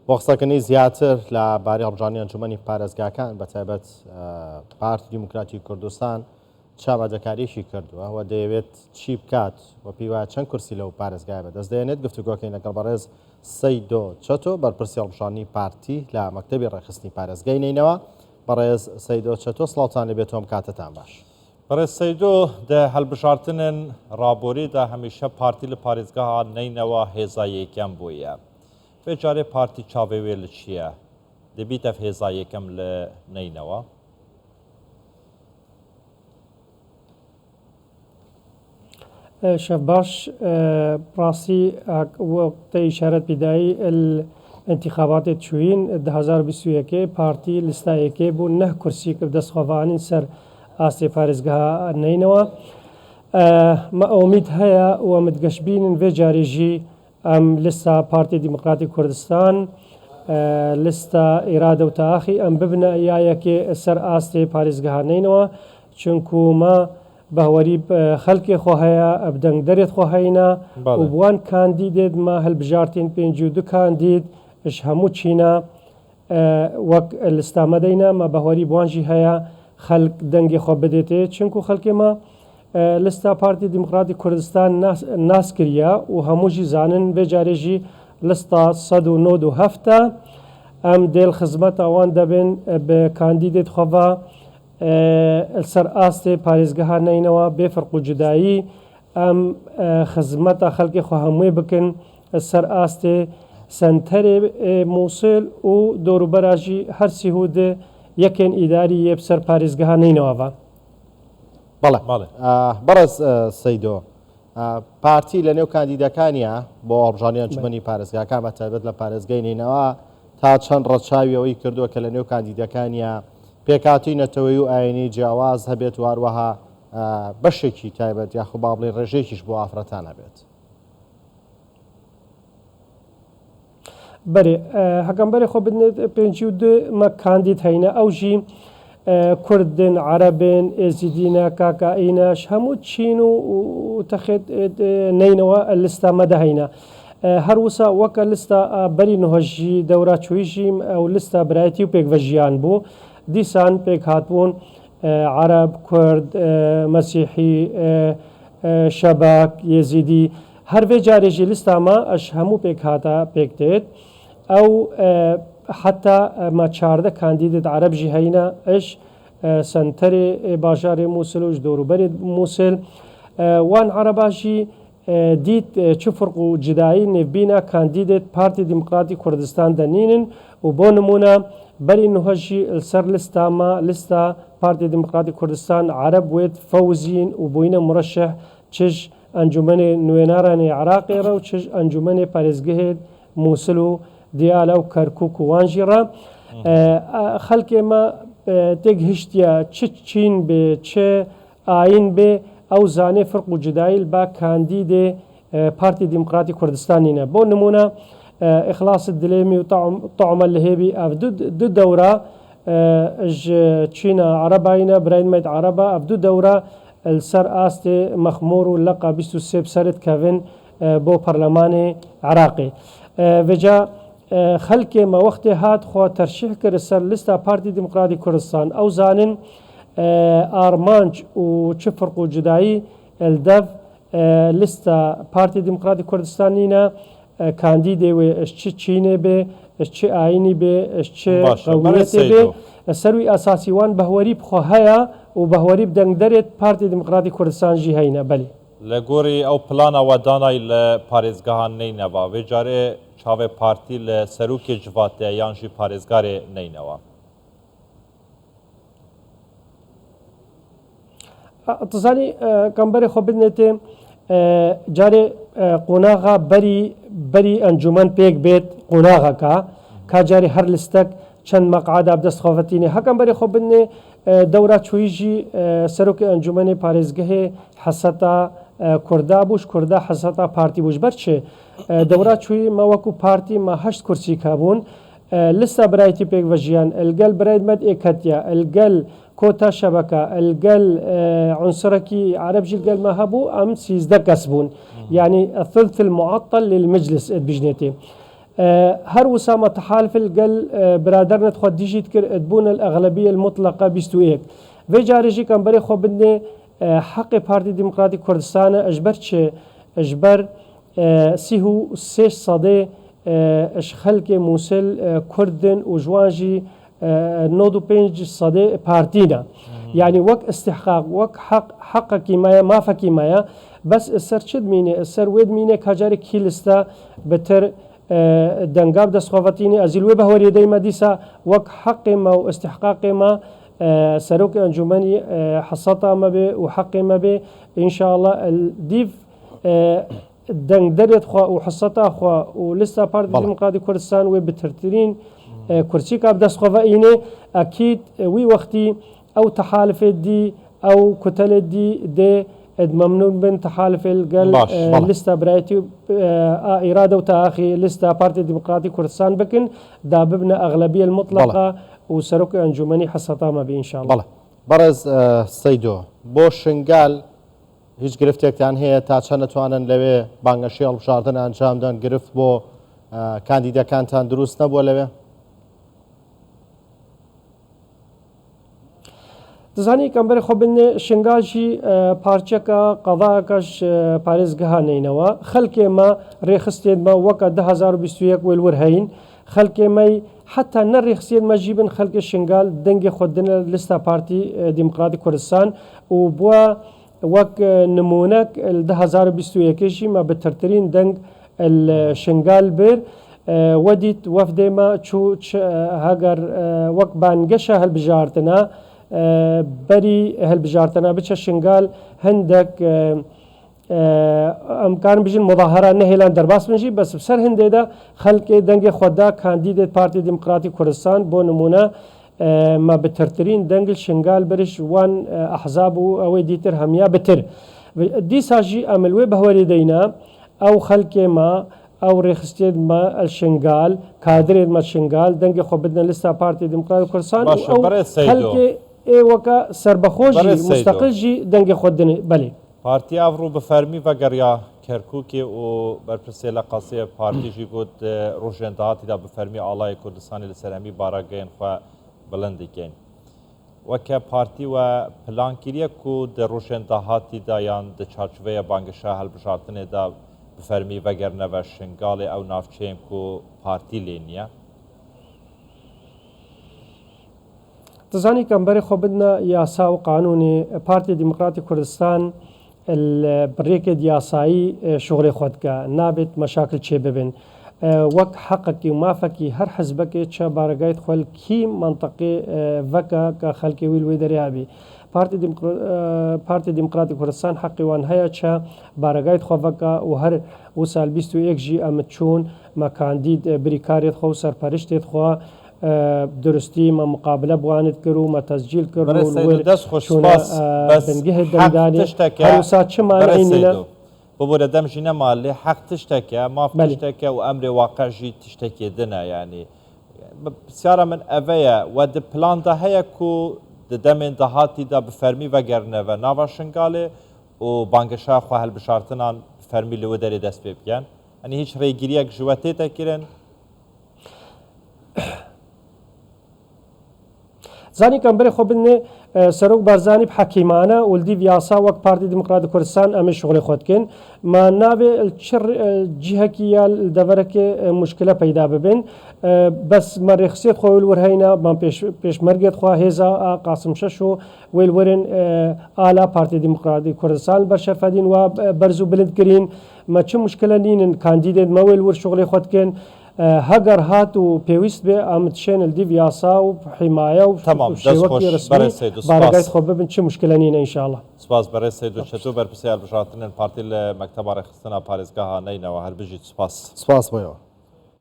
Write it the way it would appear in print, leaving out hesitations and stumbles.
بۆ قسەکردنی زیاتر لە باری هەڵبژاردننی ئەنجومەنی پارێزگاکان بە تایبەت پارتی دیموکراتی کوردستان چامادەکاریشی کردووە و دەیەوێت چی بکات و پێی وایە چەند کورسی لەو پارێزگای بەدەست دێنێت گفتوگۆکەین لەگەڵ بەڕێز سەیدۆ چەتۆ بەرپرسی هەڵبژاردننی پارتی لە مەکتەبی ڕێخستنی پارێزگای نینەوە. بەڕێز سەیدۆ چەتۆ سڵاوتان لەبێت تۆم کاتتان باش. بەڕێز سەیدۆ دە هەڵبژاردنن ڕابۆریدا هەمیشە پارتی لە پارێزگاها نینەوە هێزاییەکەم بووە. بێجارێ پارتی چاوێوێ لە چییە؟ دەبیتە هێزاییەکەم لە نینەوە؟ شەف باش ڕاستی وەقتی ئیشارەت بدایی الانتخابات چوین 2021 پارتی لستایەکێ بوو 9 کورسی کرد دەستخۆڤانین سەر ئاستی پارێزگاها نینەوە. ئومید هەیە و متگەشتبینن vê carî ئەم لستا پارتی دیموکراتی کوردستان لستا ئێرادە و تاخی ئەم ببنە یایەکێ سەر ئاستی پارێزگاها نینەوە چونکو ما بەهوەری خەڵکی خۆ هەیە ئەبدەنگ دەرێت خۆ هەینە و بوان کاندیدێت ما هەلبژارتین 52 کاندید اش هەموو چینە وەک لستامەدەینە مە بەهوەری بوانژی هەیە خەڵک دەنگی خۆ بدێتێ چونکو خەڵکی ما لستا پارتی دیموکراتی کوردستان ناس کردە و هەمووژی زانن vê carêjî لستا 197 ئەم دێل خزمەت ئەوان دەبن بە کاندیدێت خۆڤا سەر ئاستی پارێزگەها نینەوە بێفرق و جودایی ئەم خزمەتە خەڵکی خۆ هەمووی بکن سەر ئاستی سنتەرێ مووسڵ و دۆروبەراژی هەرسی هودێ یەکێن ئیداری یەب سەر پارێزگەها نینەوەڤە. بەڵێ بەڕێز سەیدۆ پارتی لە نێو کاندیدەکانیە بۆ هەڵبژاردننی ئەنجومەنی پارێزگاکان بە تایبەت لە پارێزگای نینەوە تا چەند ڕەچاویەوەی کردووە کە لە نێو کاندیدەکانیە پێکاتی نەتەوەی و ئاینی جیاواز هەبێت واروەها بەشێکی تایبەت یاخو با بڵێ ڕێژێکیش بۆ ئافرەتان هەبێت. بەێ هەکەمبەری خۆ بدنێت 52 مە کاندید هەینە ئەوژی کوردن عەرەبن ئێزیدینە کاکائینەش هەموو چین و تەخێت نینەوە لستا مەدە هەینە هەروسا وەکە لستا بەری نهۆژی دەورا چویژیم ئەو لستا برایەتی و پێکڤەژیان بوو دیسان پێک هاتبوون عەرەب کورد مەسیحی شەباک یێزیدی هەر vê carêjî listama eş hemû pêk hata pêk têt ew heta me çarde kandîdêt Ereb jî heyne eş senterê bajarê Mûsil û ji dewroberê Mûsil wan Ereba jî dît çi firq û cidayî nêvbîna kandîdêt Partî Demokratîk Kurdistan de nînin û bo nimûne berî niha jî li ser lista me lista Partî Demokratîk Kurdistan Ereb wêt fewzîn û bûyîne mureşeh çij ئەنجومەنێ نوێنارانی عراقی ڕە و چش ئەنجومەنێ پارێزگەهێ مووسل و دیالە و کەرکک و وانژیڕە خەڵکێمە تێک هشتە چ چین بێ چه ئاین بێ ئەو زانێ فرق و جدایل با کاندیدێ پارتی دیموکراتی کوردستانینە بۆ نمونە ئیخلاصت دلێمی و طعمە لە هێبی دو دەورە چینە عەرەباینە براینمەت عەرەبە ئەف دو دەورە السر آستي مخمور لقى 23 بسرت كافن بو برلمان عراقي وجا خلقي ما وقت هات خو ترشيح كر سر لستا بارتي ديمقراطي كردستان او زانن ارمانج و چفرق و جدائي الدف لستا بارتي ديمقراطي كردستانينا كانديدي و اشچ چينه به اشچ آيني به اشچ قوميتي به سروي اساسي وان بهوري بخو هيا و بەهوەری بدەنگ دەرێت پارتی دیموکراتی کوردستان ژی هەینە بەلی لە گۆری ئەو پلانەوە دانای لە پارێزگەهان نینەوە vê carê çavê partî li serokê civatê yan jî parêzgarê neynewa تزانی کەمبەرێ خۆ بدنێتێ جارێ قۆناغا بەری ئەنجومەن پێک بێت قۆناغەکە کا جارێ هەر لستەک چەند مەقعدا بدەستخۆڤەتینێ هەکەم بەرێ خۆ بدنێ دەورا چویژی سەرۆکی ئەنجومەنی پارێزگەهێ حەسەتا کوردا بووش کوردا حەسەتا پارتی بووش بەرچێ دەورا چووی مەوەکو پارتی مە 8 کورسی کابوون لستا برایەتی پێکڤەژیان ئەلگەل برایدمەد ئێکەتیا ئەلگەل کۆتا شەبەکە ئەلگەل عنسرەکی عەرەبژی گەلمە هەبوو ئەم 13 کەس بوون یعنی الثلث المعطل للمجلس بژنێتێ هر وسام تحالف القل برادرنا تخد ديجيت كر تبون الأغلبية المطلقة بيستويك في جارجي كان بري خو بدنا حق بارتي ديمقراطي كردستان اجبر سيهو سيش صدي اش خلق موسل كردن وجواجي نودو بينج صدي بارتينا يعني وك استحقاق وك حق كيمايا ما فكيمايا بس السر شد مينه السر ويد مينه كجاري كيلستا بتر دنقاب دسخوفتيني ازيلوي بهوري ديما ديسا وك حق ما واستحقاق ما سروك انجمني حصتا ما به وحق ما به ان شاء الله الديف دنگ دريت خوا وحصتا خوا ولسه بارتي ديمقراطي كردستان وبترترين كرسي كاب دسخوفيني اكيد وي وقتي او تحالف دي او كتل دي ممنون من تحالف القل لستا برايتي إرادة وتأخي لستا بارتي ديمقراطي كردستان بكن داببنا أغلبية المطلقة وسروك أنجمني حسطا ما بي إن شاء الله بله برز سيدو بۆ شنگال هیچ گرفتێکتان هەیە تا چەند نتوانن لەوێ بانگەشی هەڵبژاردن ئەنجامدان گرفت بۆ کاندیدەکانتان دروست نەبووە لەوێ دزانی کەمبەری خۆ بنێ شنگاژی پارچەکە قەضاکەش پارێزگەها نینەوە خەلکێمە ڕێخستێنمە وەکە 2021 وێلور هەین خەلکێمەی حتا نەڕێخسێن مەژیبن خەلکە شنگال دەنگی خۆدنە لستا پارتی دیمقراطی کوردستان و بووە وەک نمونەك 2021 ما بترترین دەنگ شنگال بر ودیت وەفدێمە چوو هەگەر وەک بانگەشە هەلبژاردنە بەری هەلبژاردنە بچە شنگال هەندێک ئەمکان بژین مظاهرە نەهێلان دەرباس بنژی بەس سەر هەندێدا خەلکێ دەنگی خۆدا کاندیدێت پارتی دیمقراطی کوردستان بۆ نمونە ما بترترین دەنگل شنگال برش وان ئەحزاب و ئەوەی دیتر هەمیا بتر دیساژی ئەملوێ بەهوەری دەینا ئەو خەلکێمە ئەو ڕێخستێتمە شنگال کادرێتمە شنگال دەنگی خۆ بدنە لستا پارتی دیمقراطی کوردستان خەلکێ ئێوەکە سربەخۆشی مستەقلژی دەنگی خۆدنێ بەێ پارتی ئەڤڕوو بە فەرمی ڤەگەڕیا کەرکووکێ و بەرپرسێ لە قەسەیە پارتیژی گوت ڕۆژێندەهاتیدا بە فەرمی ئاڵای کوردستانی لەسەر هەمی بارەگەیان خوا بڵندیکەین وەکە پارتی وە پلانکیریەک و دە ڕۆژێندەهاتیدا یان دە چارچوەیە بانگەشە هەڵبژاردنێدا بە فەرمی ڤەگەرنەوە شنگاڵێ ئەو ناوچەیەم و پارتی لێ نییە تزانی کەمبەری خۆ بدنە یاسا و قانونی پارتی دیمقراطی کوردستان بڕێکێک یاسایی شغلی خۆتکە نابێت مەشاکل چێ ببن وەک حەقێکی و مافەکی هەر حەزبەکێ چە بارگایت خۆل کی منطقی ڤەکە کە خەلکی ویل وێ دەریابی پارتی دیمقراطی کوردستان حەقیوان هەیە چە بارگایت خۆڤەکە و هەر و سال 21 ژی ئەمە چوون مەکاندید بریکارێت خۆ و سەرپەرشتێت خۆ درستی ما مقابله بوانت کرو ما تسجیل کرو بنگه دندانی هر ساعت چه معنی نینا ببوره دم جینا مالی حق تشتکه ما تشتکه و امر واقع جی تشتکه دنا يعني بسیار من اویا و د پلان ده هيا کو د دمن دهاتی دا بفرمی و گرنه و نواشنگاله و بانگشا خو هل بشارتنان فرمی لو دری دست بگن یعنی هیچ ریگیریک جوته تکرن زانی کەمبەری خۆ بنێ سەرۆک بارزانی حەکیمانە ولدی یاسا وەک پارتی دیمقراطی کوردستان ئەمە شغلی خۆتکەن ما نابێ جیهەکی یا دەڤەرەکێ مشکلە پەیدا ببن بەس مەڕێخسێت خۆ وەرهینە پێشمەرگێت خوا هێزا قاسم شەش و وێلوەرن ئالا پارتی دیمقراطی کوردستان بەرشەفەدین و بەرز و بلندکردین مە چ مشکلە نینن کاندیدێت مەوێل وەر شغلی خۆتکەن هەگەر هات و پێویست بێ ئەمتشێن دیڤ یاسا و حیمایە و شێوەکی ڕسمی بارگایت خۆ ببن چه مشکلە نینە ئینشاءڵڵا سپاس بەڕێز سەید و چەتۆ بەرپرسیار بژاردنن پارتی لە مەکتەبە ڕێخستنە پارێزگاها نەینەوە هەر بژیت سپاس بۆیەوە